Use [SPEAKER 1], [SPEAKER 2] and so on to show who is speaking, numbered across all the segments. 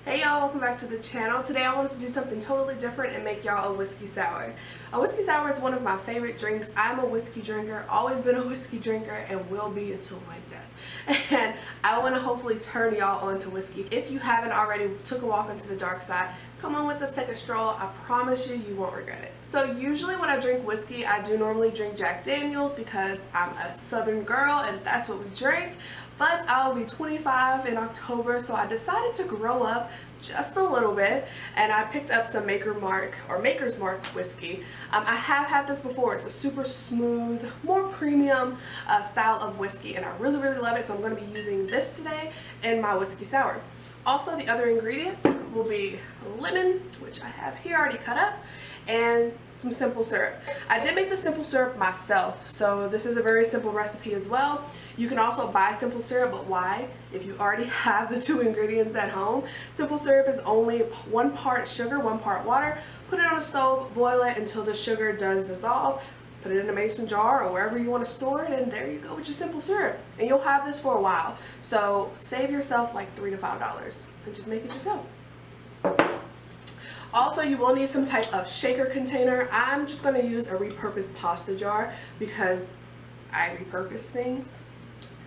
[SPEAKER 1] Hey y'all, welcome back to the channel. Today I wanted to do something totally different and make y'all a whiskey sour. A whiskey sour is one of my favorite drinks. I'm a whiskey drinker, always been a whiskey drinker, and will be until my death. And I want to hopefully turn y'all on to whiskey. If you haven't already took a walk into the dark side, come on with us, take a stroll. I promise you, you won't regret it. So usually when I drink whiskey, I do normally drink Jack Daniels because I'm a southern girl and that's what we drink. But I'll be 25 in October, so I decided to grow up just a little bit, and I picked up some Maker's Mark whiskey. I have had this before. It's a super smooth, more premium style of whiskey, and I really love it, so I'm going to be using this today in my whiskey sour. Also, the other ingredients will be lemon, which I have here already cut up, and some simple syrup. I did make the simple syrup myself, so this is a very simple recipe as well. You can also buy simple syrup, but why? If you already have the two ingredients at home. Simple syrup is only 1 part sugar, 1 part water. Put it on a stove, boil it until the sugar does dissolve. Put it in a mason jar or wherever you want to store it, and there you go with your simple syrup. And you'll have this for a while. So save yourself like $3 to $5 and just make it yourself. Also, you will need some type of shaker container. I'm just going to use a repurposed pasta jar because I repurpose things.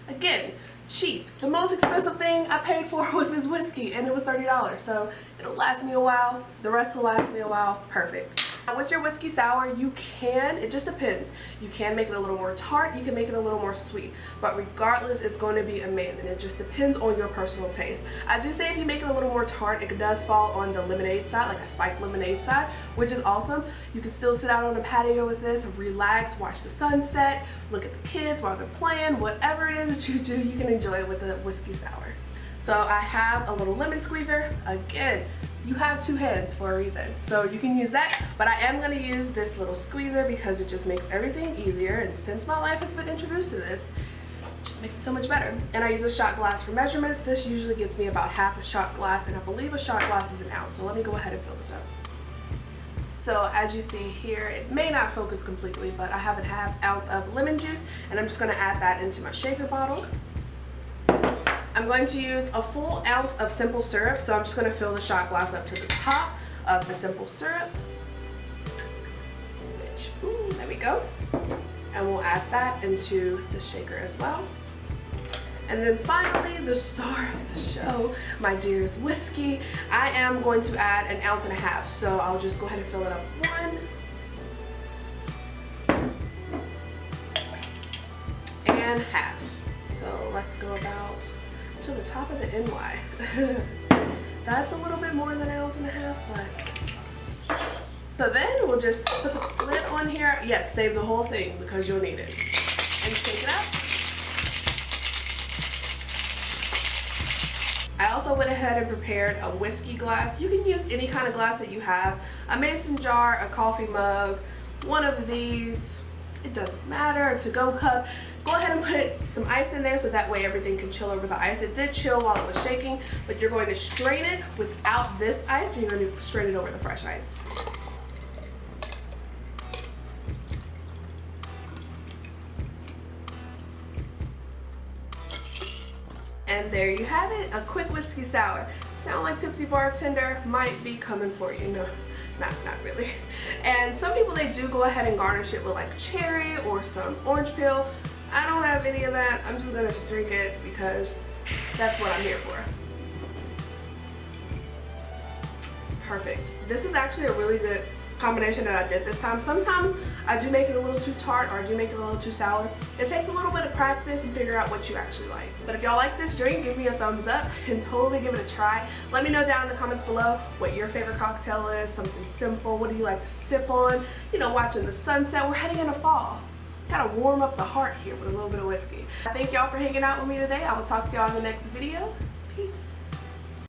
[SPEAKER 1] Again, cheap. The most expensive thing I paid for was this whiskey, and it was $30. So it'll last me a while. The rest will last me a while. Perfect. Now with your whiskey sour, you can, it just depends. You can make it a little more tart. You can make it a little more sweet. But regardless, it's going to be amazing. It just depends on your personal taste. I do say if you make it a little more tart, it does fall on the lemonade side, like a spiked lemonade side, which is awesome. You can still sit out on the patio with this, relax, watch the sunset, look at the kids while they're playing. Whatever it is that you do, you can enjoy it with a whiskey sour. So I have a little lemon squeezer. Again, you have 2 hands for a reason, so you can use that, but I am going to use this little squeezer because it just makes everything easier, and since my life has been introduced to this, it just makes it so much better. And I use a shot glass for measurements. This usually gets me about half a shot glass, and I believe a shot glass is an ounce, so let me go ahead and fill this up. So as you see here, it may not focus completely, but I have a ½ ounce of lemon juice, and I'm just going to add that into my shaker bottle. I'm going to use a full ounce of simple syrup, so I'm just going to fill the shot glass up to the top of the simple syrup. Which, ooh, there we go. And we'll add that into the shaker as well. And then finally, the star of the show, my dearest whiskey. I am going to add 1.5 ounces, so I'll just go ahead and fill it up 1.5. So let's go about to the top of the NY. That's a little bit more than 1.5 ounces, but so then we'll just put the lid on here. Yes, save the whole thing because you'll need it. And shake it up. I also went ahead and prepared a whiskey glass. You can use any kind of glass that you have. A mason jar, a coffee mug, one of these. It doesn't matter, a to-go cup. Go ahead and put some ice in there so that way everything can chill over the ice. It did chill while it was shaking, but you're going to strain it without this ice, and you're going to strain it over the fresh ice. And there you have it, a quick whiskey sour. Sound like Tipsy Bartender, might be coming for you. No, not really. And some people, they do go ahead and garnish it with like cherry or some orange peel. I don't have any of that. I'm just gonna drink it because that's what I'm here for. Perfect. This is actually a really good combination that I did this time. Sometimes I do make it a little too tart, or I do make it a little too sour. It takes a little bit of practice and figure out what you actually like. But if y'all like this drink, give me a thumbs up and totally give it a try. Let me know down in the comments below what your favorite cocktail is, something simple. What do you like to sip on? You know, watching the sunset. We're heading into fall. Gotta warm up the heart here with a little bit of whiskey. Thank y'all for hanging out with me today. I will talk to y'all in the next video. Peace.